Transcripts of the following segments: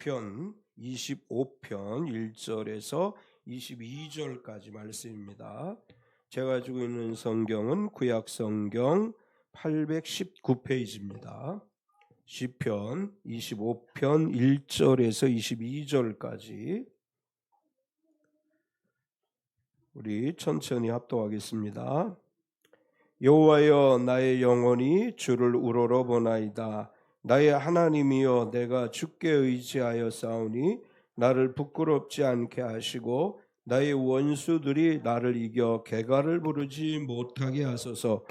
시편 25편 1절에서 22절까지 말씀입니다. 제가 가지고 있는 성경은 구약 성경 819페이지입니다. 시편 25편 1절에서 22절까지 우리 천천히 합독하겠습니다. 여호와여, 나의 영혼이 주를 우러러 보나이다. 나의 하나님이여, 내가 주께 의지하여 싸우니 나를 부끄럽지 않게 하시고 나의 원수들이 나를 이겨 개가를 부르지 못하게 하소서.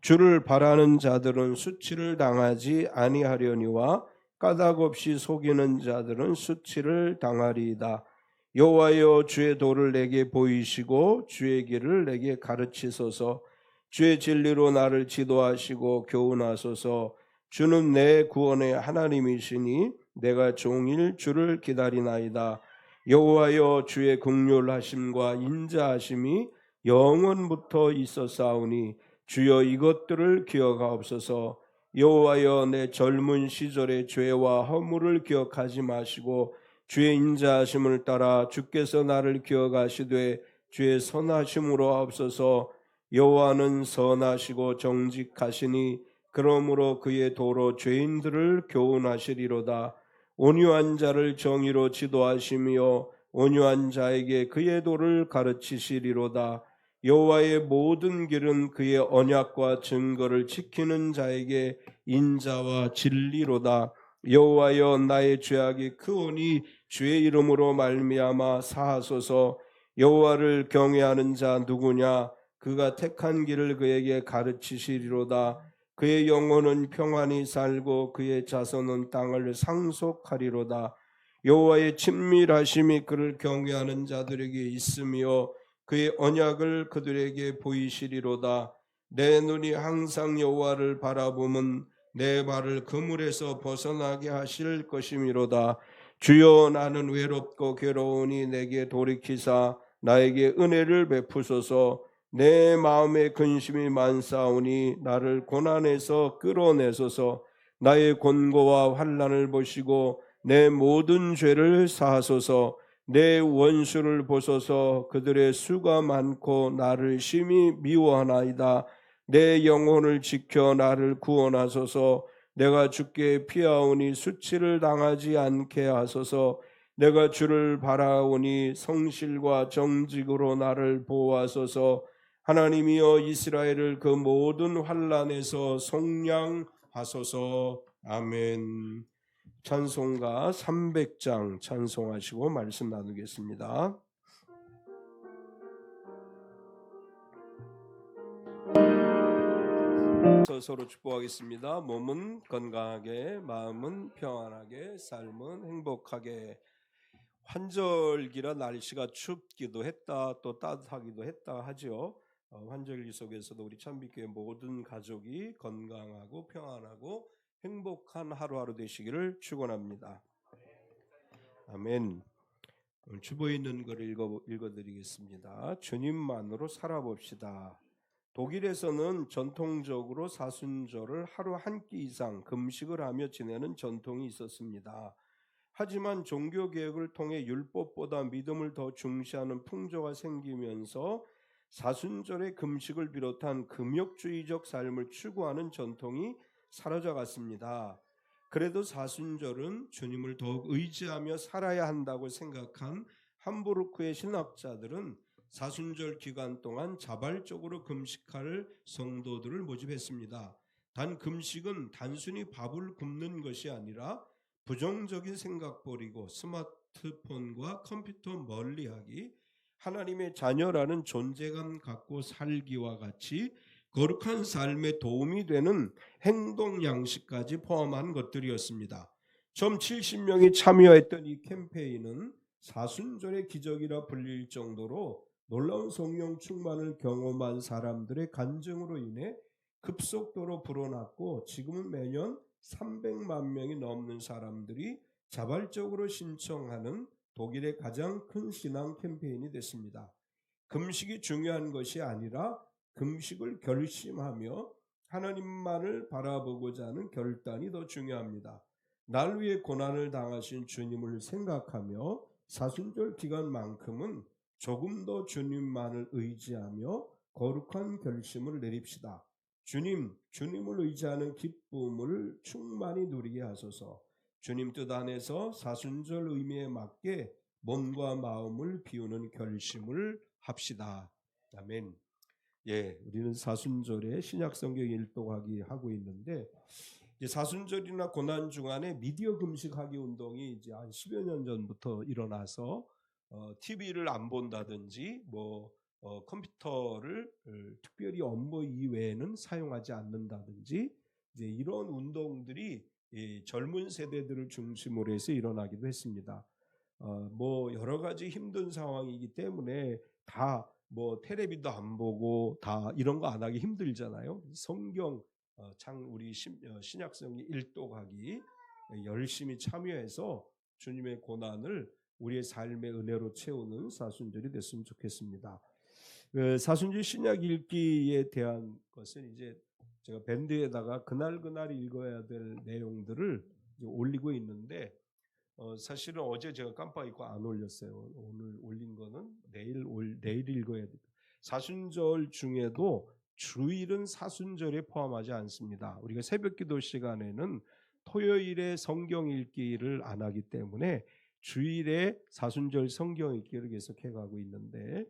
주를 바라는 자들은 수치를 당하지 아니하려니와 까닭없이 속이는 자들은 수치를 당하리이다. 여호와여, 주의 도를 내게 보이시고 주의 길을 내게 가르치소서. 주의 진리로 나를 지도하시고 교훈하소서. 주는 내 구원의 하나님이시니 내가 종일 주를 기다리나이다. 여호와여, 주의 긍휼하심과 인자하심이 영원부터 있었사오니 주여 이것들을 기억하옵소서. 여호와여, 내 젊은 시절의 죄와 허물을 기억하지 마시고 주의 인자하심을 따라 주께서 나를 기억하시되 주의 선하심으로 하옵소서. 여호와는 선하시고 정직하시니 그러므로 그의 도로 죄인들을 교훈하시리로다. 온유한 자를 정의로 지도하시며 온유한 자에게 그의 도를 가르치시리로다. 여호와의 모든 길은 그의 언약과 증거를 지키는 자에게 인자와 진리로다. 여호와여, 나의 죄악이 크오니 주의 이름으로 말미암아 사하소서. 여호와를 경외하는 자 누구냐? 그가 택한 길을 그에게 가르치시리로다. 그의 영혼은 평안히 살고 그의 자손은 땅을 상속하리로다. 여호와의 친밀하심이 그를 경외하는 자들에게 있으며 그의 언약을 그들에게 보이시리로다. 내 눈이 항상 여호와를 바라보면 내 발을 그물에서 벗어나게 하실 것이미로다. 주여, 나는 외롭고 괴로우니 내게 돌이키사 나에게 은혜를 베푸소서. 내 마음에 근심이 많사오니 나를 고난에서 끌어내소서. 나의 곤고와 환난을 보시고 내 모든 죄를 사하소서. 내 원수를 보소서. 그들의 수가 많고 나를 심히 미워하나이다. 내 영혼을 지켜 나를 구원하소서. 내가 주께 피하오니 수치를 당하지 않게 하소서. 내가 주를 바라오니 성실과 정직으로 나를 보호하소서. 하나님이여, 이스라엘을 그 모든 환난에서 속량하소서. 아멘. 찬송가 300장 찬송하시고 말씀 나누겠습니다. 서로 축복하겠습니다. 몸은 건강하게, 마음은 평안하게, 삶은 행복하게. 환절기라 날씨가 춥기도 했다, 또 따뜻하기도 했다 하죠. 환절기 속에서도 우리 찬빛교회 모든 가족이 건강하고 평안하고 행복한 하루하루 되시기를 축원합니다. 아멘. 오늘 주보에 있는 것을 읽어드리겠습니다. 주님만으로 살아봅시다. 독일에서는 전통적으로 사순절을 하루 한 끼 이상 금식을 하며 지내는 전통이 있었습니다. 하지만 종교개혁을 통해 율법보다 믿음을 더 중시하는 풍조가 생기면서 사순절의 금식을 비롯한 금욕주의적 삶을 추구하는 전통이 사라져갔습니다. 그래도 사순절은 주님을 더욱 의지하며 살아야 한다고 생각한 함부르크의 신학자들은 사순절 기간 동안 자발적으로 금식할 성도들을 모집했습니다. 단 금식은 단순히 밥을 굶는 것이 아니라 부정적인 생각 버리고 스마트폰과 컴퓨터 멀리하기, 하나님의 자녀라는 존재감 갖고 살기와 같이 거룩한 삶에 도움이 되는 행동 양식까지 포함한 것들이었습니다. 좀 70명이 참여했던 이 캠페인은 사순절의 기적이라 불릴 정도로 놀라운 성령 충만을 경험한 사람들의 간증으로 인해 급속도로 불어났고, 지금은 매년 300만 명이 넘는 사람들이 자발적으로 신청하는 독일의 가장 큰 신앙 캠페인이 됐습니다. 금식이 중요한 것이 아니라 금식을 결심하며 하나님만을 바라보고자 하는 결단이 더 중요합니다. 날 위해 고난을 당하신 주님을 생각하며 사순절 기간만큼은 조금 더 주님만을 의지하며 거룩한 결심을 내립시다. 주님을 의지하는 기쁨을 충만히 누리게 하소서. 주님 뜻 안에서 사순절 의미에 맞게 몸과 마음을 비우는 결심을 합시다. 아멘. 예, 우리는 사순절에 신약성경 일독하기 하고 있는데, 이제 사순절이나 고난 중간에 미디어 금식하기 운동이 이제 한 10여 년 전부터 일어나서 TV를 안 본다든지 컴퓨터를 특별히 업무 이외에는 사용하지 않는다든지 이제 이런 운동들이 이 젊은 세대들을 중심으로 해서 일어나기도 했습니다. 여러 가지 힘든 상황이기 때문에 다 텔레비도 안 보고 다 이런 거 안 하기 힘들잖아요. 성경 우리 신약성경 일독하기 열심히 참여해서 주님의 고난을 우리의 삶의 은혜로 채우는 사순절이 됐으면 좋겠습니다. 사순절 신약 읽기에 대한 것은 이제 제가 밴드에다가 그날 읽어야 될 내용들을 올리고 있는데 사실은 어제 제가 깜빡 잊고 안 올렸어요. 오늘 올린 거는 내일 읽어야 돼요. 사순절 중에도 주일은 사순절에 포함하지 않습니다. 우리가 새벽기도 시간에는 토요일에 성경 읽기를 안 하기 때문에 주일에 사순절 성경 읽기를 계속해 가고 있는데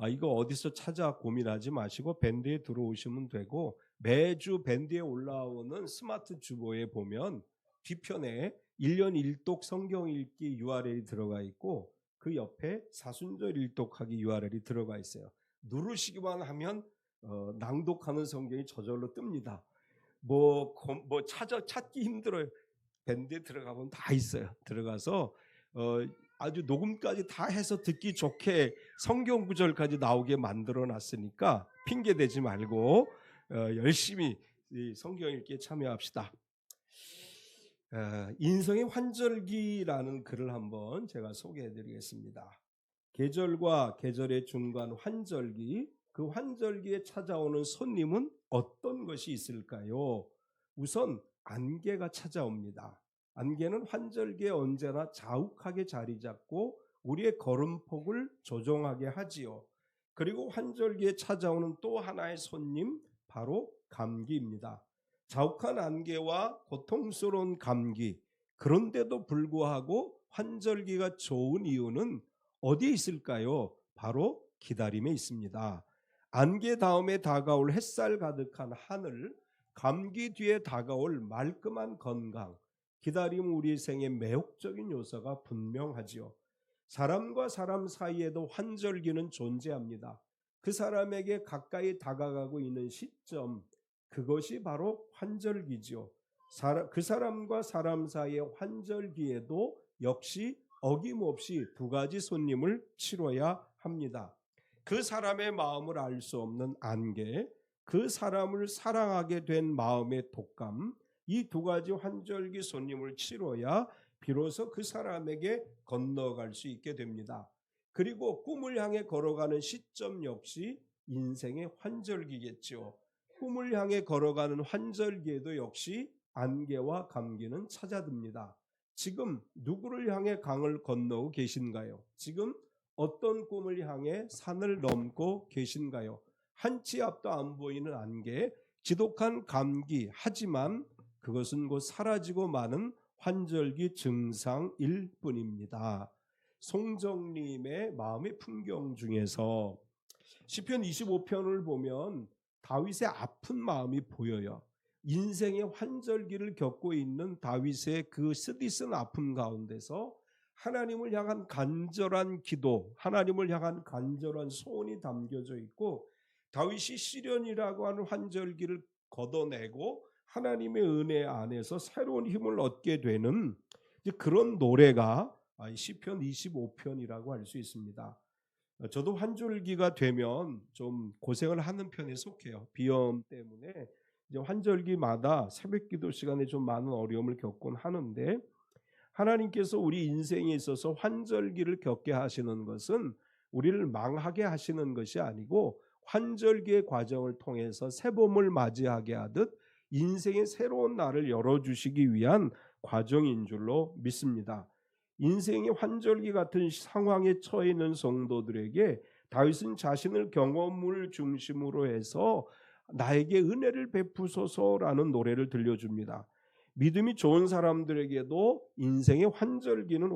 이거 어디서 찾아 고민하지 마시고 밴드에 들어오시면 되고 매주 밴드에 올라오는 스마트 주보에 보면 뒤편에 1년 1독 성경 읽기 URL이 들어가 있고 그 옆에 사순절 일독하기 URL이 들어가 있어요. 누르시기만 하면 낭독하는 성경이 저절로 뜹니다. 찾기 힘들어요. 밴드에 들어가면 다 있어요. 들어가서 아주 녹음까지 다 해서 듣기 좋게 성경 구절까지 나오게 만들어 놨으니까 핑계 대지 말고 열심히 성경 읽기에 참여합시다. 인생의 환절기라는 글을 한번 제가 소개해 드리겠습니다. 계절과 계절의 중간 환절기, 그 환절기에 찾아오는 손님은 어떤 것이 있을까요? 우선 안개가 찾아옵니다. 안개는 환절기에 언제나 자욱하게 자리 잡고 우리의 걸음폭을 조종하게 하지요. 그리고 환절기에 찾아오는 또 하나의 손님, 바로 감기입니다. 자욱한 안개와 고통스러운 감기, 그런데도 불구하고 환절기가 좋은 이유는 어디에 있을까요? 바로 기다림에 있습니다. 안개 다음에 다가올 햇살 가득한 하늘, 감기 뒤에 다가올 말끔한 건강, 기다림은 우리 생의 매혹적인 요소가 분명하지요. 사람과 사람 사이에도 환절기는 존재합니다. 그 사람에게 가까이 다가가고 있는 시점, 그것이 바로 환절기지요. 그 사람과 사람 사이의 환절기에도 역시 어김없이 두 가지 손님을 치러야 합니다. 그 사람의 마음을 알 수 없는 안개, 그 사람을 사랑하게 된 마음의 독감, 이 두 가지 환절기 손님을 치러야 비로소 그 사람에게 건너갈 수 있게 됩니다. 그리고 꿈을 향해 걸어가는 시점 역시 인생의 환절기겠죠. 꿈을 향해 걸어가는 환절기에도 역시 안개와 감기는 찾아듭니다. 지금 누구를 향해 강을 건너고 계신가요? 지금 어떤 꿈을 향해 산을 넘고 계신가요? 한 치 앞도 안 보이는 안개, 지독한 감기, 하지만 그것은 곧 사라지고 마는 환절기 증상일 뿐입니다. 송정님의 마음의 풍경 중에서 시편 25편을 보면 다윗의 아픈 마음이 보여요. 인생의 환절기를 겪고 있는 다윗의 그 쓰디쓴 아픔 가운데서 하나님을 향한 간절한 기도, 하나님을 향한 간절한 소원이 담겨져 있고, 다윗이 시련이라고 하는 환절기를 걷어내고 하나님의 은혜 안에서 새로운 힘을 얻게 되는 그런 노래가 시편 25편이라고 할 수 있습니다. 저도 환절기가 되면 좀 고생을 하는 편에 속해요. 비염 때문에 이제 환절기마다 새벽기도 시간에 좀 많은 어려움을 겪곤 하는데, 하나님께서 우리 인생에 있어서 환절기를 겪게 하시는 것은 우리를 망하게 하시는 것이 아니고 환절기의 과정을 통해서 새봄을 맞이하게 하듯 인생의 새로운 날을 열어주시기 위한 과정인 줄로 믿습니다. 인생의 환절기 같은 상황에 처해 있는 성도들에게 다윗은 자신을 경험을 중심으로 해서 나에게 은혜를 베푸소서라는 노래를 들려줍니다. 믿음이 좋은 사람들에게도 인생의 환절기는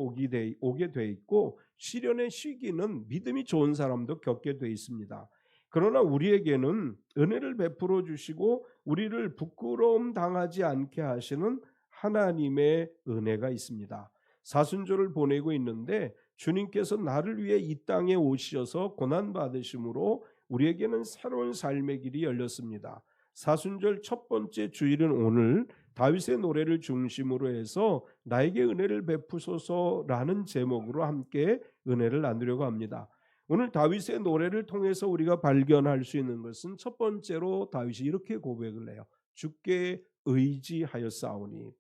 오게 돼 있고 시련의 시기는 믿음이 좋은 사람도 겪게 돼 있습니다. 그러나 우리에게는 은혜를 베풀어 주시고 우리를 부끄러움 당하지 않게 하시는 하나님의 은혜가 있습니다. 사순절을 보내고 있는데 주님께서 나를 위해 이 땅에 오셔서 고난 받으심으로 우리에게는 새로운 삶의 길이 열렸습니다. 사순절 첫 번째 주일은 오늘 다윗의 노래를 중심으로 해서 나에게 은혜를 베푸소서라는 제목으로 함께 은혜를 나누려고 합니다. 오늘 다윗의 노래를 통해서 우리가 발견할 수 있는 것은 첫 번째로 다윗이 이렇게 고백을 해요. 주께 의지하였사오니.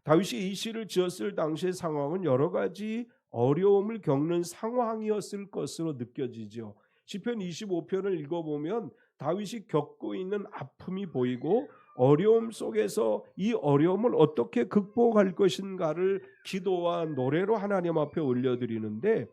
다윗이 이 시를 지었을 당시의 상황은 여러 가지 어려움을 겪는 상황이었을 것으로 느껴지죠. 시편 25편을 읽어보면 다윗이 겪고 있는 아픔이 보이고 어려움 속에서 이 어려움을 어떻게 극복할 것인가를 기도와 노래로 하나님 앞에 올려드리는데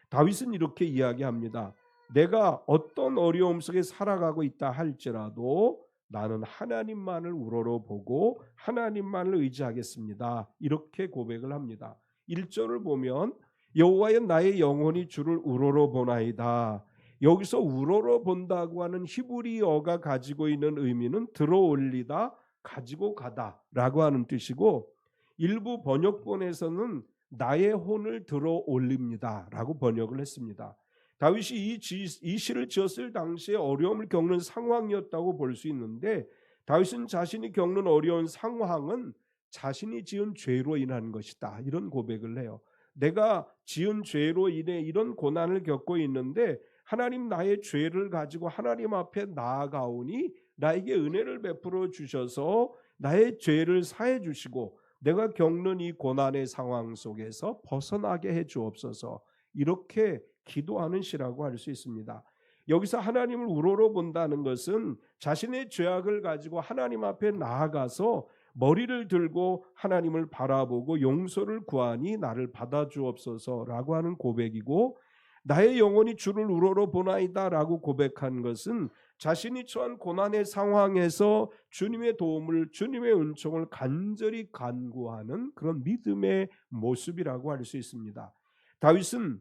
다윗은 이렇게 이야기합니다. 내가 어떤 어려움 속에 살아가고 있다 할지라도 나는 하나님만을 우러러보고 하나님만을 의지하겠습니다. 이렇게 고백을 합니다. 1절을 보면 여호와여 나의 영혼이 주를 우러러보나이다. 여기서 우러러본다고 하는 히브리어가 가지고 있는 의미는 들어올리다, 가지고 가다라고 하는 뜻이고 일부 번역본에서는 나의 혼을 들어올립니다 라고 번역을 했습니다. 다윗이 이 시를 지었을 당시에 어려움을 겪는 상황이었다고 볼 수 있는데 다윗은 자신이 겪는 어려운 상황은 자신이 지은 죄로 인한 것이다 이런 고백을 해요. 내가 지은 죄로 인해 이런 고난을 겪고 있는데 하나님 나의 죄를 가지고 하나님 앞에 나아가오니 나에게 은혜를 베풀어 주셔서 나의 죄를 사해 주시고 내가 겪는 이 고난의 상황 속에서 벗어나게 해 주옵소서 이렇게 기도하는 시라고 할 수 있습니다. 여기서 하나님을 우러러본다는 것은 자신의 죄악을 가지고 하나님 앞에 나아가서 머리를 들고 하나님을 바라보고 용서를 구하니 나를 받아주옵소서라고 하는 고백이고 나의 영혼이 주를 우러러보나이다 라고 고백한 것은 자신이 처한 고난의 상황에서 주님의 도움을 주님의 은총을 간절히 간구하는 그런 믿음의 모습이라고 할 수 있습니다. 다윗은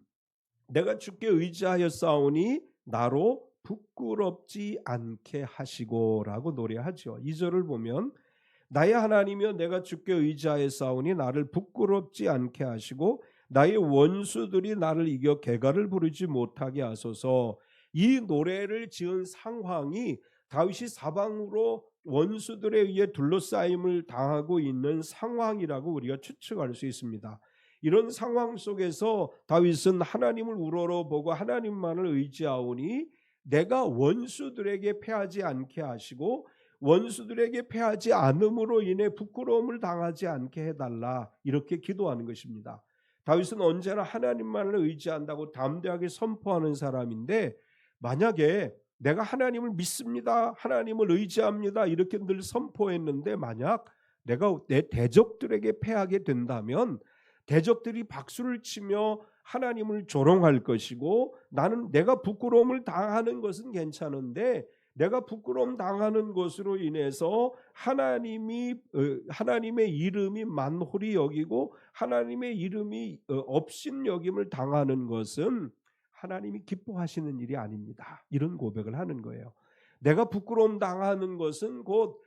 내가 주께 의지하였사오니 나로 부끄럽지 않게 하시고라고 노래하죠. 2절을 보면 나의 하나님이여 내가 주께 의지하였사오니 나를 부끄럽지 않게 하시고 나의 원수들이 나를 이겨 개가를 부르지 못하게 하소서. 이 노래를 지은 상황이 다윗이 사방으로 원수들에 의해 둘러싸임을 당하고 있는 상황이라고 우리가 추측할 수 있습니다. 이런 상황 속에서 다윗은 하나님을 우러러보고 하나님만을 의지하오니 내가 원수들에게 패하지 않게 하시고 원수들에게 패하지 않음으로 인해 부끄러움을 당하지 않게 해달라 이렇게 기도하는 것입니다. 다윗은 언제나 하나님만을 의지한다고 담대하게 선포하는 사람인데 만약에 내가 하나님을 믿습니다, 하나님을 의지합니다 이렇게 늘 선포했는데 만약 내가 내 대적들에게 패하게 된다면 대적들이 박수를 치며 하나님을 조롱할 것이고 나는 내가 부끄러움을 당하는 것은 괜찮은데 내가 부끄러움 당하는 것으로 인해서 하나님의 이름이 만홀히 여기고 하나님의 이름이 업신여김을 당하는 것은 하나님이 기뻐하시는 일이 아닙니다. 이런 고백을 하는 거예요. 내가 부끄러움 당하는 것은 곧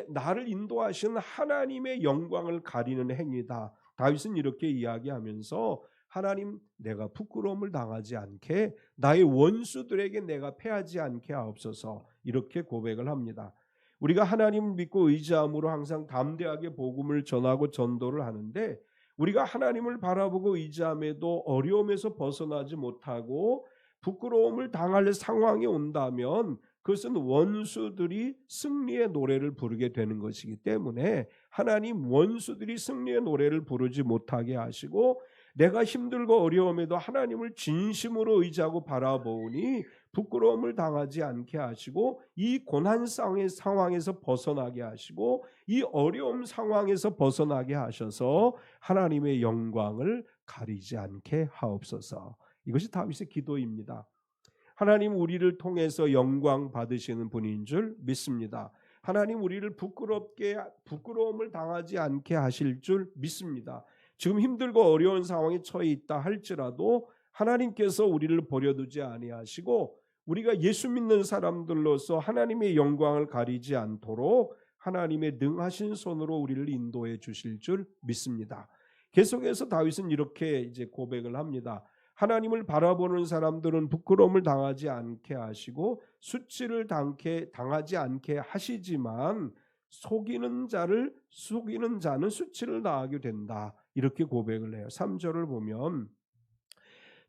나를 인도하시는 하나님의 영광을 가리는 행위다. 다윗은 이렇게 이야기하면서 하나님 내가 부끄러움을 당하지 않게 나의 원수들에게 내가 패하지 않게 하옵소서 이렇게 고백을 합니다. 우리가 하나님을 믿고 의지함으로 항상 담대하게 복음을 전하고 전도를 하는데 우리가 하나님을 바라보고 의지함에도 어려움에서 벗어나지 못하고 부끄러움을 당할 상황이 온다면 그것은 원수들이 승리의 노래를 부르게 되는 것이기 때문에 하나님 원수들이 승리의 노래를 부르지 못하게 하시고 내가 힘들고 어려움에도 하나님을 진심으로 의지하고 바라보니 부끄러움을 당하지 않게 하시고 이 고난 상황에서 벗어나게 하시고 이 어려움 상황에서 벗어나게 하셔서 하나님의 영광을 가리지 않게 하옵소서. 이것이 다윗의 기도입니다. 하나님 우리를 통해서 영광 받으시는 분인 줄 믿습니다. 하나님 우리를 부끄러움을 당하지 않게 하실 줄 믿습니다. 지금 힘들고 어려운 상황에 처해 있다 할지라도 하나님께서 우리를 버려두지 아니하시고 우리가 예수 믿는 사람들로서 하나님의 영광을 가리지 않도록 하나님의 능하신 손으로 우리를 인도해 주실 줄 믿습니다. 계속해서 다윗은 이렇게 이제 고백을 합니다. 하나님을 바라보는 사람들은 부끄러움을 당하지 않게 하시고 수치를 당하지 않게 하시지만 속이는 자는 수치를 당하게 된다. 이렇게 고백을 해요. 3절을 보면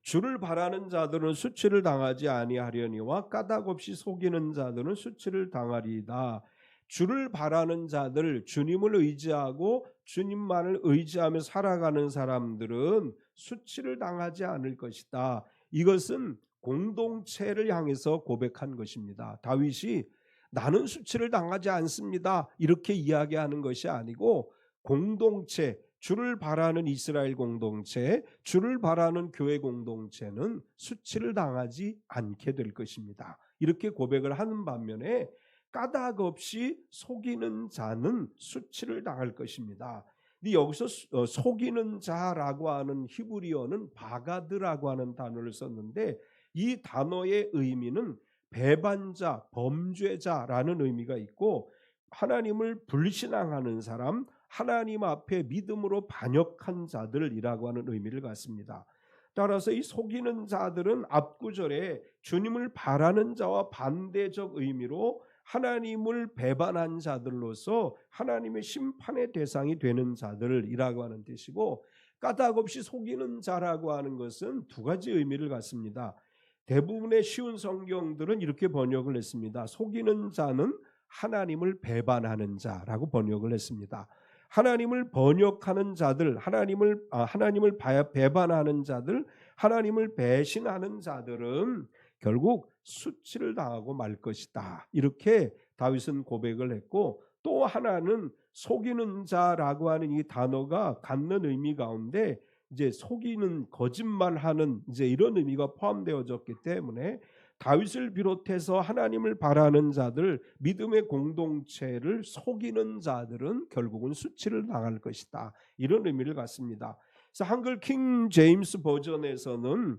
주를 바라는 자들은 수치를 당하지 아니하려니와 까닭 없이 속이는 자들은 수치를 당하리이다. 주를 바라는 자들, 주님을 의지하고 주님만을 의지하며 살아가는 사람들은 수치를 당하지 않을 것이다. 이것은 공동체를 향해서 고백한 것입니다. 다윗이 나는 수치를 당하지 않습니다. 이렇게 이야기하는 것이 아니고 공동체, 주를 바라는 이스라엘 공동체, 주를 바라는 교회 공동체는 수치를 당하지 않게 될 것입니다. 이렇게 고백을 하는 반면에 까닭 없이 속이는 자는 수치를 당할 것입니다. 근데 여기서 속이는 자라고 하는 히브리어는 바가드라고 하는 단어를 썼는데 이 단어의 의미는 배반자, 범죄자라는 의미가 있고 하나님을 불신앙하는 사람, 하나님 앞에 믿음으로 반역한 자들이라고 하는 의미를 갖습니다. 따라서 이 속이는 자들은 앞구절에 주님을 바라는 자와 반대적 의미로 하나님을 배반한 자들로서 하나님의 심판의 대상이 되는 자들이라고 하는 뜻이고 까닭 없이 속이는 자라고 하는 것은 두 가지 의미를 갖습니다. 대부분의 쉬운 성경들은 이렇게 번역을 했습니다. 속이는 자는 하나님을 배반하는 자라고 번역을 했습니다. 하나님을 번역하는 자들, 하나님을 배반하는 자들, 하나님을 배신하는 자들은 결국 수치를 당하고 말 것이다. 이렇게 다윗은 고백을 했고 또 하나는 속이는 자라고 하는 이 단어가 갖는 의미 가운데 이제 속이는 거짓말하는 이제 이런 의미가 포함되어졌기 때문에 다윗을 비롯해서 하나님을 바라는 자들, 믿음의 공동체를 속이는 자들은 결국은 수치를 당할 것이다. 이런 의미를 갖습니다. 그래서 한글 킹 제임스 버전에서는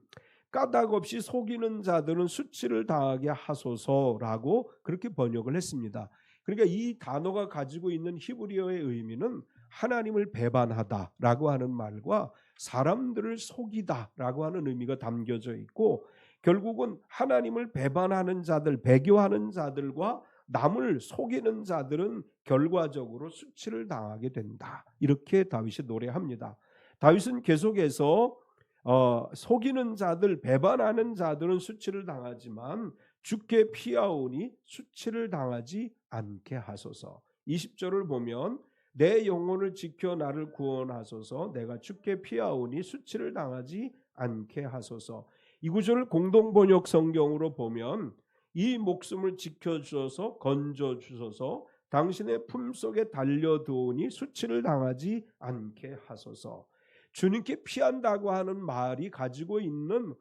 까닭 없이 속이는 자들은 수치를 당하게 하소서라고 그렇게 번역을 했습니다. 그러니까 이 단어가 가지고 있는 히브리어의 의미는 하나님을 배반하다라고 하는 말과 사람들을 속이다라고 하는 의미가 담겨져 있고 결국은 하나님을 배반하는 자들, 배교하는 자들과 남을 속이는 자들은 결과적으로 수치를 당하게 된다. 이렇게 다윗이 노래합니다. 다윗은 계속해서 속이는 자들, 배반하는 자들은 수치를 당하지만 주께 피하오니 수치를 당하지 않게 하소서. 20절을 보면 내 영혼을 지켜 나를 구원하소서. 내가 주께 피하오니 수치를 당하지 않게 하소서. 이 구절을 공동번역 성경으로 보면 이 목숨을 지켜주셔서 건져주셔서 당신의 품속에 달려두오니 수치를 당하지 않게 하소서. 주님께 피한다고 하는 말이 가지고 있는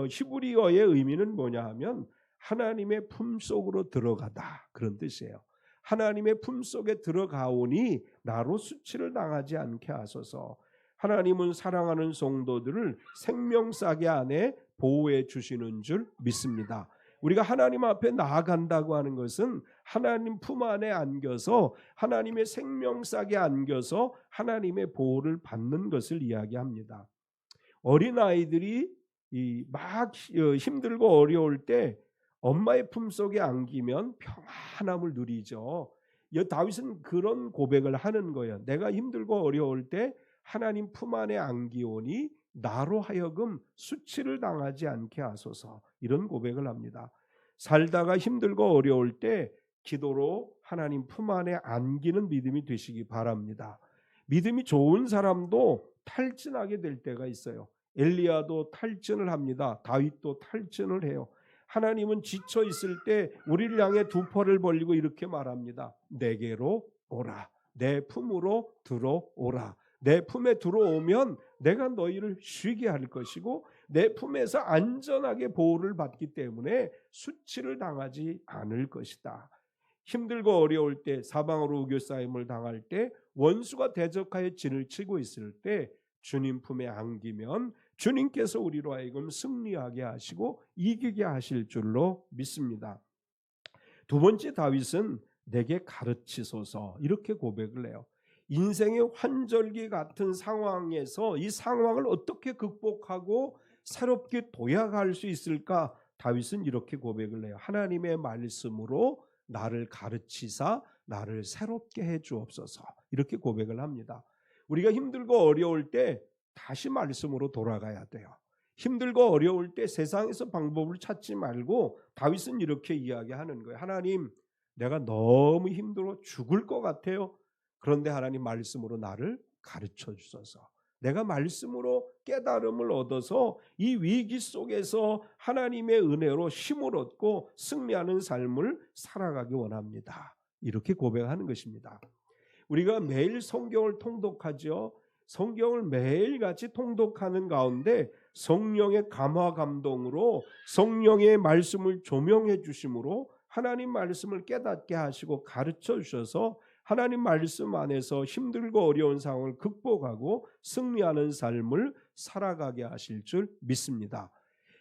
히브리어의 의미는 뭐냐 하면 하나님의 품속으로 들어가다 그런 뜻이에요. 하나님의 품속에 들어가오니 나로 수치를 당하지 않게 하소서. 하나님은 사랑하는 성도들을 생명싸개 안에 보호해 주시는 줄 믿습니다. 우리가 하나님 앞에 나아간다고 하는 것은 하나님 품 안에 안겨서 하나님의 생명싸개 안겨서 하나님의 보호를 받는 것을 이야기합니다. 어린아이들이 막 힘들고 어려울 때 엄마의 품속에 안기면 평안함을 누리죠. 다윗은 그런 고백을 하는 거예요. 내가 힘들고 어려울 때 하나님 품 안에 안기오니 나로 하여금 수치를 당하지 않게 하소서. 이런 고백을 합니다. 살다가 힘들고 어려울 때 기도로 하나님 품 안에 안기는 믿음이 되시기 바랍니다. 믿음이 좋은 사람도 탈진하게 될 때가 있어요. 엘리야도 탈진을 합니다. 다윗도 탈진을 해요. 하나님은 지쳐 있을 때 우리를 향해 두 팔을 벌리고 이렇게 말합니다. 내게로 오라. 내 품으로 들어오라. 내 품에 들어오면 내가 너희를 쉬게 할 것이고 내 품에서 안전하게 보호를 받기 때문에 수치를 당하지 않을 것이다. 힘들고 어려울 때, 사방으로 우겨싸임을 당할 때, 원수가 대적하여 진을 치고 있을 때 주님 품에 안기면 주님께서 우리로 하여금 승리하게 하시고 이기게 하실 줄로 믿습니다. 두 번째, 다윗은 내게 가르치소서 이렇게 고백을 해요. 인생의 환절기 같은 상황에서 이 상황을 어떻게 극복하고 새롭게 도약할 수 있을까? 다윗은 이렇게 고백을 해요. 하나님의 말씀으로 나를 가르치사 나를 새롭게 해 주옵소서 이렇게 고백을 합니다. 우리가 힘들고 어려울 때 다시 말씀으로 돌아가야 돼요. 힘들고 어려울 때 세상에서 방법을 찾지 말고 다윗은 이렇게 이야기하는 거예요. 하나님, 내가 너무 힘들어 죽을 것 같아요. 그런데 하나님 말씀으로 나를 가르쳐 주소서. 내가 말씀으로 깨달음을 얻어서 이 위기 속에서 하나님의 은혜로 힘을 얻고 승리하는 삶을 살아가기 원합니다. 이렇게 고백하는 것입니다. 우리가 매일 성경을 통독하죠. 성경을 매일같이 통독하는 가운데 성령의 감화 감동으로 성령의 말씀을 조명해 주심으로 하나님 말씀을 깨닫게 하시고 가르쳐 주셔서 하나님 말씀 안에서 힘들고 어려운 상황을 극복하고 승리하는 삶을 살아가게 하실 줄 믿습니다.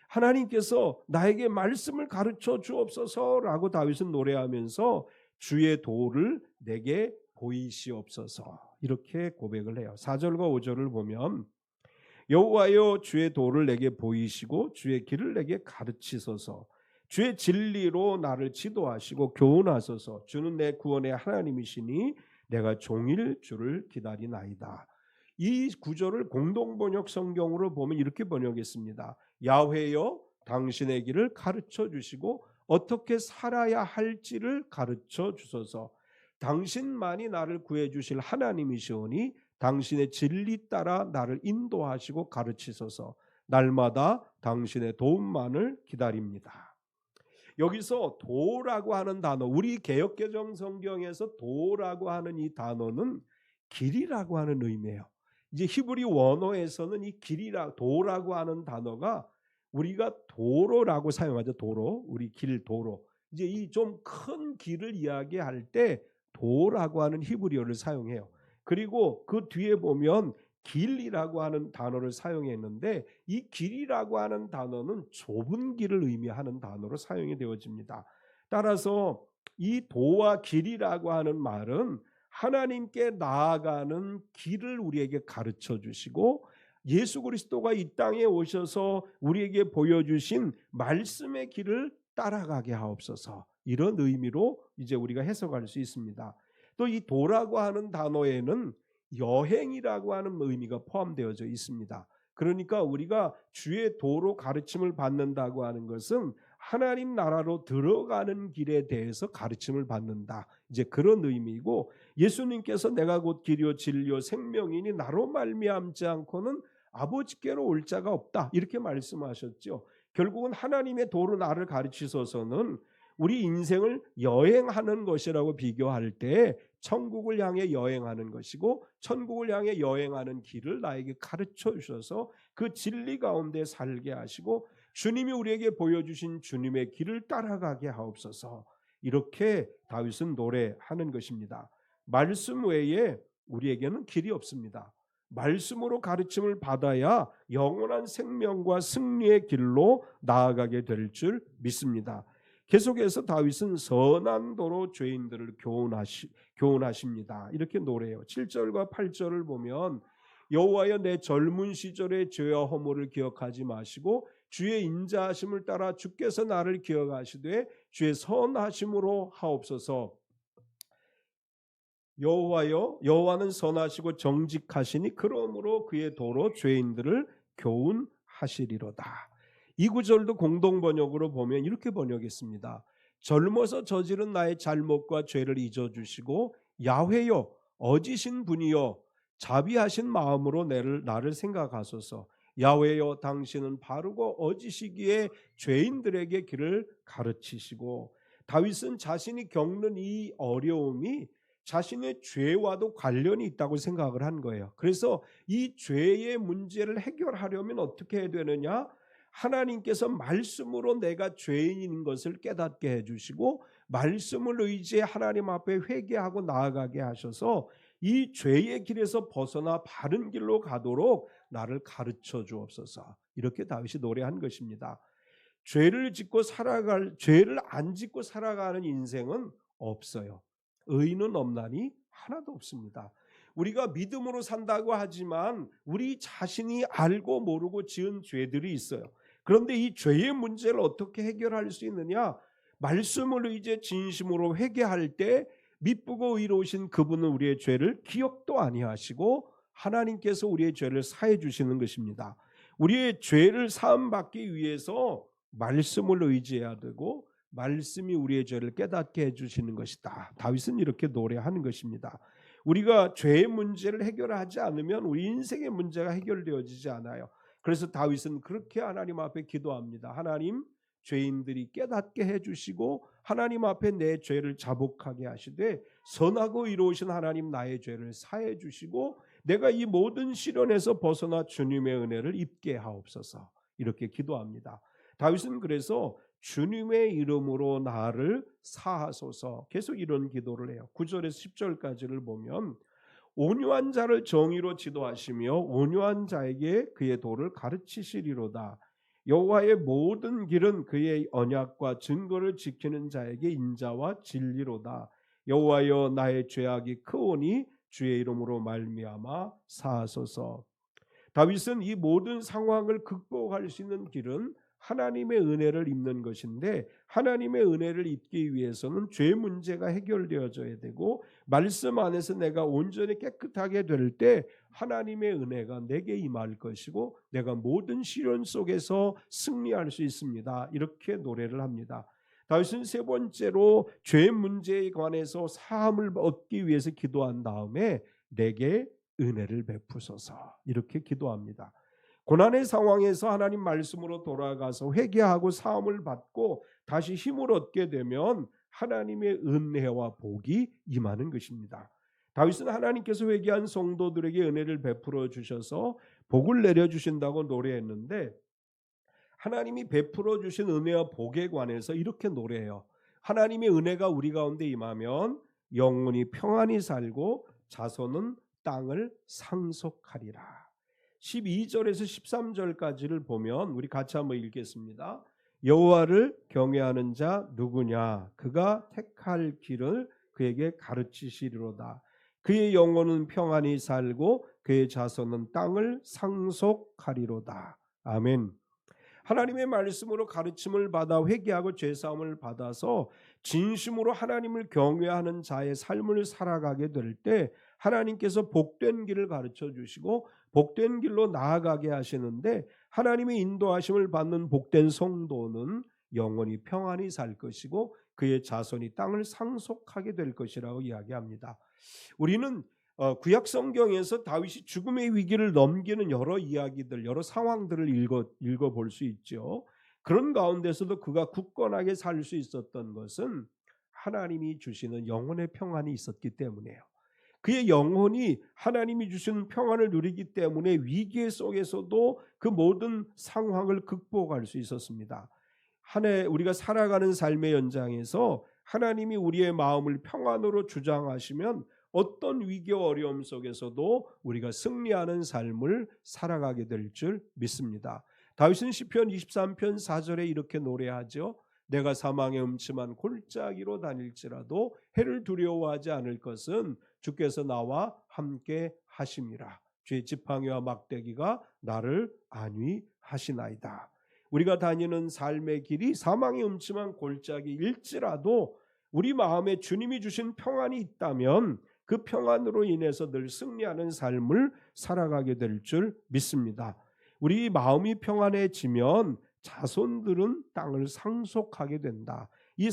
하나님께서 나에게 말씀을 가르쳐 주옵소서라고 다윗은 노래하면서 주의 도를 내게 보이시옵소서 이렇게 고백을 해요. 4절과 5절을 보면 여호와여 주의 도를 내게 보이시고 주의 길을 내게 가르치소서 주의 진리로 나를 지도하시고 교훈하소서 주는 내 구원의 하나님이시니 내가 종일 주를 기다리나이다. 이 구절을 공동번역 성경으로 보면 이렇게 번역했습니다. 야훼여 당신의 길을 가르쳐 주시고 어떻게 살아야 할지를 가르쳐 주소서. 당신만이 나를 구해 주실 하나님이시오니 당신의 진리 따라 나를 인도하시고 가르치소서. 날마다 당신의 도움만을 기다립니다. 여기서 도라고 하는 단어, 우리 개역개정 성경에서 도라고 하는 이 단어는 길이라고 하는 의미예요. 이제 히브리 원어에서는 이 도라고 하는 단어가 우리가 도로라고 사용하죠. 도로, 우리 길 도로. 이제 이 좀 큰 길을 이야기할 때 도라고 하는 히브리어를 사용해요. 그리고 그 뒤에 보면 길이라고 하는 단어를 사용했는데 이 길이라고 하는 단어는 좁은 길을 의미하는 단어로 사용이 되어집니다. 따라서 이 도와 길이라고 하는 말은 하나님께 나아가는 길을 우리에게 가르쳐 주시고 예수 그리스도가 이 땅에 오셔서 우리에게 보여주신 말씀의 길을 따라가게 하옵소서 이런 의미로 이제 우리가 해석할 수 있습니다. 또 이 도라고 하는 단어에는 여행이라고 하는 의미가 포함되어져 있습니다. 그러니까 우리가 주의 도로 가르침을 받는다고 하는 것은 하나님 나라로 들어가는 길에 대해서 가르침을 받는다. 이제 그런 의미이고 예수님께서 내가 곧 길이요 진리요 생명이니 나로 말미암지 않고는 아버지께로 올 자가 없다. 이렇게 말씀하셨죠. 결국은 하나님의 도로 나를 가르치소서는 우리 인생을 여행하는 것이라고 비교할 때 천국을 향해 여행하는 것이고 천국을 향해 여행하는 길을 나에게 가르쳐 주셔서 그 진리 가운데 살게 하시고 주님이 우리에게 보여주신 주님의 길을 따라가게 하옵소서 이렇게 다윗은 노래하는 것입니다. 말씀 외에 우리에게는 길이 없습니다. 말씀으로 가르침을 받아야 영원한 생명과 승리의 길로 나아가게 될 줄 믿습니다. 계속해서 다윗은 선한 도로 죄인들을 교훈하십니다. 이렇게 노래해요. 7절과 8절을 보면 여호와여 내 젊은 시절의 죄와 허물을 기억하지 마시고 주의 인자하심을 따라 주께서 나를 기억하시되 주의 선하심으로 하옵소서. 여호와여 여호와는 선하시고 정직하시니 그러므로 그의 도로 죄인들을 교훈하시리로다. 이 구절도 공동번역으로 보면 이렇게 번역했습니다. 젊어서 저지른 나의 잘못과 죄를 잊어주시고 야훼여 어지신 분이여 자비하신 마음으로 나를 생각하소서. 야훼여 당신은 바르고 어지시기에 죄인들에게 길을 가르치시고. 다윗은 자신이 겪는 이 어려움이 자신의 죄와도 관련이 있다고 생각을 한 거예요. 그래서 이 죄의 문제를 해결하려면 어떻게 해야 되느냐? 하나님께서 말씀으로 내가 죄인인 것을 깨닫게 해주시고 말씀을 의지해 하나님 앞에 회개하고 나아가게 하셔서 이 죄의 길에서 벗어나 바른 길로 가도록 나를 가르쳐 주옵소서. 이렇게 다윗이 노래한 것입니다. 죄를 안 짓고 살아가는 인생은 없어요. 의인은 없나니 하나도 없습니다. 우리가 믿음으로 산다고 하지만 우리 자신이 알고 모르고 지은 죄들이 있어요. 그런데 이 죄의 문제를 어떻게 해결할 수 있느냐? 말씀을 의지해 진심으로 회개할 때 미쁘고 의로우신 그분은 우리의 죄를 기억도 아니하시고 하나님께서 우리의 죄를 사해 주시는 것입니다. 우리의 죄를 사함 받기 위해서 말씀을 의지해야 되고 말씀이 우리의 죄를 깨닫게 해주시는 것이다. 다윗은 이렇게 노래하는 것입니다. 우리가 죄의 문제를 해결하지 않으면 우리 인생의 문제가 해결되어지지 않아요. 그래서 다윗은 그렇게 하나님 앞에 기도합니다. 하나님, 죄인들이 깨닫게 해주시고 하나님 앞에 내 죄를 자복하게 하시되 선하고 이로우신 하나님 나의 죄를 사해 주시고 내가 이 모든 시련에서 벗어나 주님의 은혜를 입게 하옵소서. 이렇게 기도합니다. 다윗은 그래서 주님의 이름으로 나를 사하소서 계속 이런 기도를 해요. 9절에서 10절까지를 보면 온유한 자를 정의로 지도하시며 온유한 자에게 그의 도를 가르치시리로다. 여호와의 모든 길은 그의 언약과 증거를 지키는 자에게 인자와 진리로다. 여호와여 나의 죄악이 크오니 주의 이름으로 말미암아 사하소서. 다윗은 이 모든 상황을 극복할 수 있는 길은 하나님의 은혜를 입는 것인데 하나님의 은혜를 입기 위해서는 죄 문제가 해결되어져야 되고 말씀 안에서 내가 온전히 깨끗하게 될 때 하나님의 은혜가 내게 임할 것이고 내가 모든 시련 속에서 승리할 수 있습니다. 이렇게 노래를 합니다. 다윗은 세 번째로 죄 문제에 관해서 사함을 얻기 위해서 기도한 다음에 내게 은혜를 베푸소서 이렇게 기도합니다. 고난의 상황에서 하나님 말씀으로 돌아가서 회개하고 사함을 받고 다시 힘을 얻게 되면 하나님의 은혜와 복이 임하는 것입니다. 다윗은 하나님께서 회개한 성도들에게 은혜를 베풀어 주셔서 복을 내려주신다고 노래했는데 하나님이 베풀어 주신 은혜와 복에 관해서 이렇게 노래해요. 하나님의 은혜가 우리 가운데 임하면 영혼이 평안히 살고 자손은 땅을 상속하리라. 12절에서 13절까지를 보면 우리 같이 한번 읽겠습니다. 여호와를 경외하는 자 누구냐? 그가 택할 길을 그에게 가르치시리로다. 그의 영혼은 평안히 살고 그의 자손은 땅을 상속하리로다. 아멘. 하나님의 말씀으로 가르침을 받아 회개하고 죄사함을 받아서 진심으로 하나님을 경외하는 자의 삶을 살아가게 될 때 하나님께서 복된 길을 가르쳐 주시고 복된 길로 나아가게 하시는데 하나님의 인도하심을 받는 복된 성도는 영원히 평안히 살 것이고 그의 자손이 땅을 상속하게 될 것이라고 이야기합니다. 우리는 구약 성경에서 다윗이 죽음의 위기를 넘기는 여러 이야기들, 여러 상황들을 읽어 볼 수 있죠. 그런 가운데서도 그가 굳건하게 살 수 있었던 것은 하나님이 주시는 영혼의 평안이 있었기 때문이에요. 그의 영혼이 하나님이 주신 평안을 누리기 때문에 위기 속에서도 그 모든 상황을 극복할 수 있었습니다. 우리가 살아가는 삶의 연장에서 하나님이 우리의 마음을 평안으로 주장하시면 어떤 위기와 어려움 속에서도 우리가 승리하는 삶을 살아가게 될 줄 믿습니다. 다윗은 시편 23편 4절에 이렇게 노래하죠. 내가 사망의 음침한 골짜기로 다닐지라도 해를 두려워하지 않을 것은 주께서 나와 함께 하심이라. 주의 지팡이와 막대기가 나를 안위하시나이다. 우리가 다니는 삶의 길이 사망의 음침한 골짜기일지라도 우리 마음에 주님이 주신 평안이 있다면 그 평안으로 인해서 늘 승리하는 삶을 살아가게 될 줄 믿습니다. 우리 마음이 평안해지면 자손들은 땅을 상속하게 된다. 이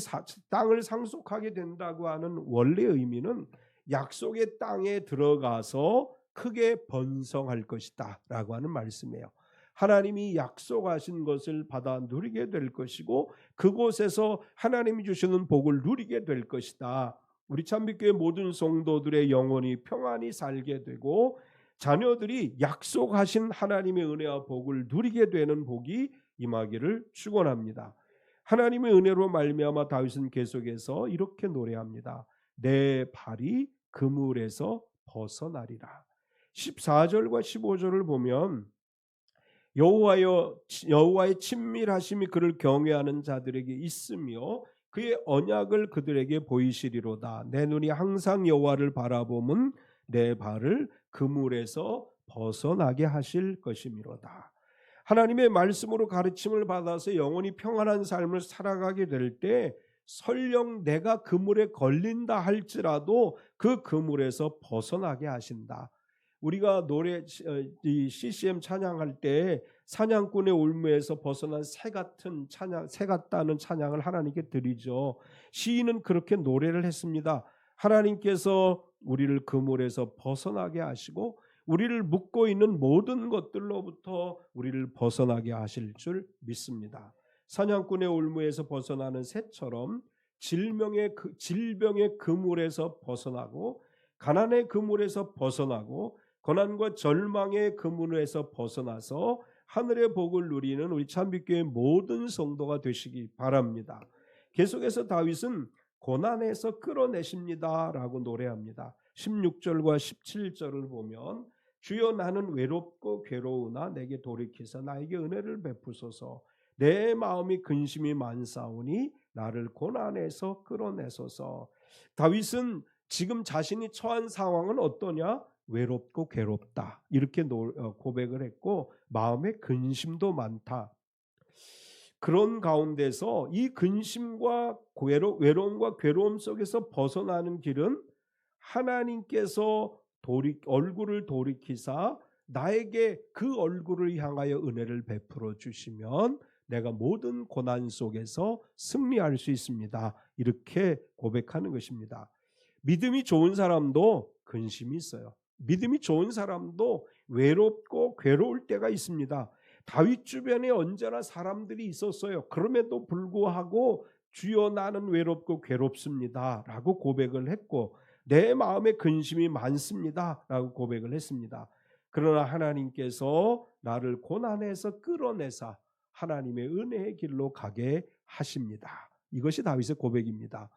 땅을 상속하게 된다고 하는 원래 의미는 약속의 땅에 들어가서 크게 번성할 것이다 라고 하는 말씀이에요. 하나님이 약속하신 것을 받아 누리게 될 것이고 그곳에서 하나님이 주시는 복을 누리게 될 것이다. 우리 참빛교회 모든 성도들의 영혼이 평안히 살게 되고 자녀들이 약속하신 하나님의 은혜와 복을 누리게 되는 복이 임하기를 축원합니다. 하나님의 은혜로 말미암아 다윗은 계속해서 이렇게 노래합니다. 내 발이 그물에서 벗어나리라. 14절과 15절을 보면 여호와의 친밀하심이 그를 경외하는 자들에게 있으며 그의 언약을 그들에게 보이시리로다. 내 눈이 항상 여호와를 바라보면 내 발을 그물에서 벗어나게 하실 것이미로다. 하나님의 말씀으로 가르침을 받아서 영원히 평안한 삶을 살아가게 될 때 설령 내가 그물에 걸린다 할지라도 그 그물에서 벗어나게 하신다. 우리가 이 CCM 찬양할 때 사냥꾼의 올무에서 벗어난 새 같은 찬양, 새 같다는 찬양을 하나님께 드리죠. 시인은 그렇게 노래를 했습니다. 하나님께서 우리를 그물에서 벗어나게 하시고 우리를 묶고 있는 모든 것들로부터 우리를 벗어나게 하실 줄 믿습니다. 사냥꾼의 올무에서 벗어나는 새처럼 질병의 그물에서 벗어나고 가난의 그물에서 벗어나고 고난과 절망의 그물에서 벗어나서 하늘의 복을 누리는 우리 참빛교회 모든 성도가 되시기 바랍니다. 계속해서 다윗은 고난에서 끌어내십니다 라고 노래합니다. 16절과 17절을 보면 주여 나는 외롭고 괴로우나 내게 돌이키사 나에게 은혜를 베푸소서. 내 마음이 근심이 많사오니 나를 고난에서 끌어내소서. 다윗은 지금 자신이 처한 상황은 어떠냐? 외롭고 괴롭다 이렇게 고백을 했고 마음에 근심도 많다. 그런 가운데서 이 근심과 외로움과 괴로움 속에서 벗어나는 길은 하나님께서 얼굴을 돌이키사 나에게 그 얼굴을 향하여 은혜를 베풀어 주시면 내가 모든 고난 속에서 승리할 수 있습니다. 이렇게 고백하는 것입니다. 믿음이 좋은 사람도 근심이 있어요. 믿음이 좋은 사람도 외롭고 괴로울 때가 있습니다. 다윗 주변에 언제나 사람들이 있었어요. 그럼에도 불구하고 주여 나는 외롭고 괴롭습니다 라고 고백을 했고 내 마음에 근심이 많습니다 라고 고백을 했습니다. 그러나 하나님께서 나를 고난에서 끌어내사 하나님의 은혜의 길로 가게 하십니다. 이것이 다윗의 고백입니다.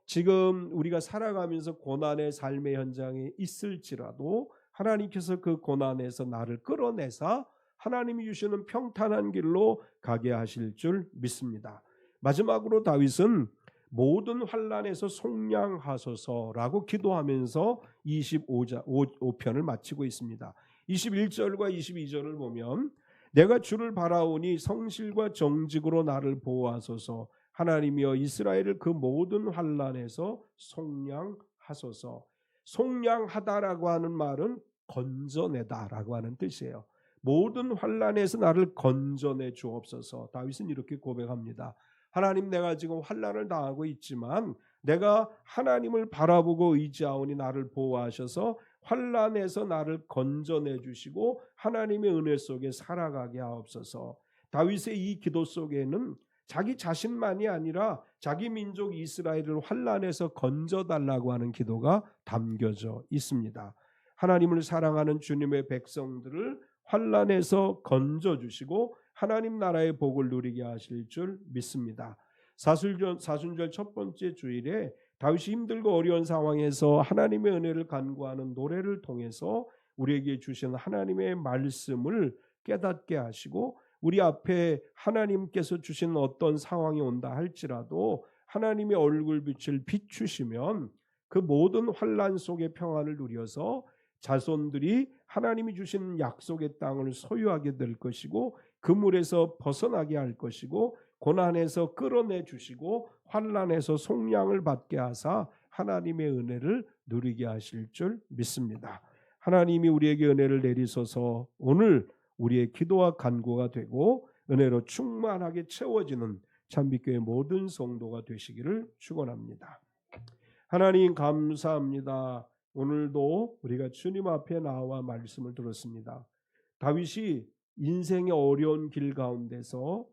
지금 우리가 살아가면서 고난의 삶의 현장에 있을지라도 하나님께서 그 고난에서 나를 끌어내사 하나님이 주시는 평탄한 길로 가게 하실 줄 믿습니다. 마지막으로 다윗은 모든 환난에서 속량하소서라고 기도하면서 25편을 마치고 있습니다. 21절과 22절을 보면 내가 주를 바라오니 성실과 정직으로 나를 보호하소서. 하나님이여 이스라엘을 그 모든 환난에서 속량하소서. 속량하다라고 하는 말은 건져내다라고 하는 뜻이에요. 모든 환난에서 나를 건져내 주옵소서. 다윗은 이렇게 고백합니다. 하나님 내가 지금 환난을 당하고 있지만 내가 하나님을 바라보고 의지하오니 나를 보호하셔서 환난에서 나를 건져내 주시고 하나님의 은혜 속에 살아가게 하옵소서. 다윗의 이 기도 속에는 자기 자신만이 아니라 자기 민족 이스라엘을 환난에서 건져달라고 하는 기도가 담겨져 있습니다. 하나님을 사랑하는 주님의 백성들을 환난에서 건져주시고 하나님 나라의 복을 누리게 하실 줄 믿습니다. 사순절 첫 번째 주일에 다윗이 힘들고 어려운 상황에서 하나님의 은혜를 간구하는 노래를 통해서 우리에게 주신 하나님의 말씀을 깨닫게 하시고 우리 앞에 하나님께서 주신 어떤 상황이 온다 할지라도 하나님의 얼굴빛을 비추시면 그 모든 환난 속의 평안을 누려서 자손들이 하나님이 주신 약속의 땅을 소유하게 될 것이고 그물에서 벗어나게 할 것이고 고난에서 끌어내 주시고 환난에서 속량을 받게 하사 하나님의 은혜를 누리게 하실 줄 믿습니다. 하나님이 우리에게 은혜를 내리소서. 오늘 우리의 기도와 간구가 되고 은혜로 충만하게 채워지는 참빛교회 모든 성도가 되시기를 축원합니다. 하나님 감사합니다. 오늘도 우리가 주님 앞에 나와 말씀을 들었습니다. 다윗이 인생의 어려운 길 가운데서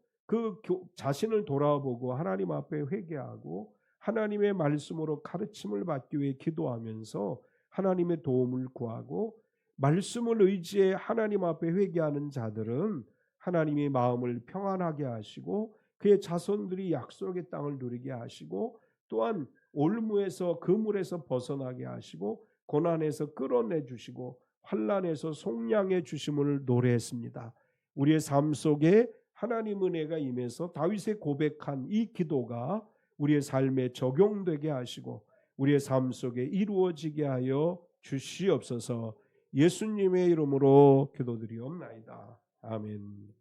자신을 돌아보고 하나님 앞에 회개하고 하나님의 말씀으로 가르침을 받기 위해 기도하면서 하나님의 도움을 구하고 말씀을 의지해 하나님 앞에 회개하는 자들은 하나님의 마음을 평안하게 하시고 그의 자손들이 약속의 땅을 누리게 하시고 또한 올무에서 그물에서 벗어나게 하시고 고난에서 끌어내 주시고 환난에서 속량해 주심을 노래했습니다. 우리의 삶 속에 하나님 은혜가 임해서 다윗의 고백한 이 기도가 우리의 삶에 적용되게 하시고 우리의 삶 속에 이루어지게 하여 주시옵소서. 예수님의 이름으로 기도드리옵나이다. 아멘.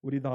우리 다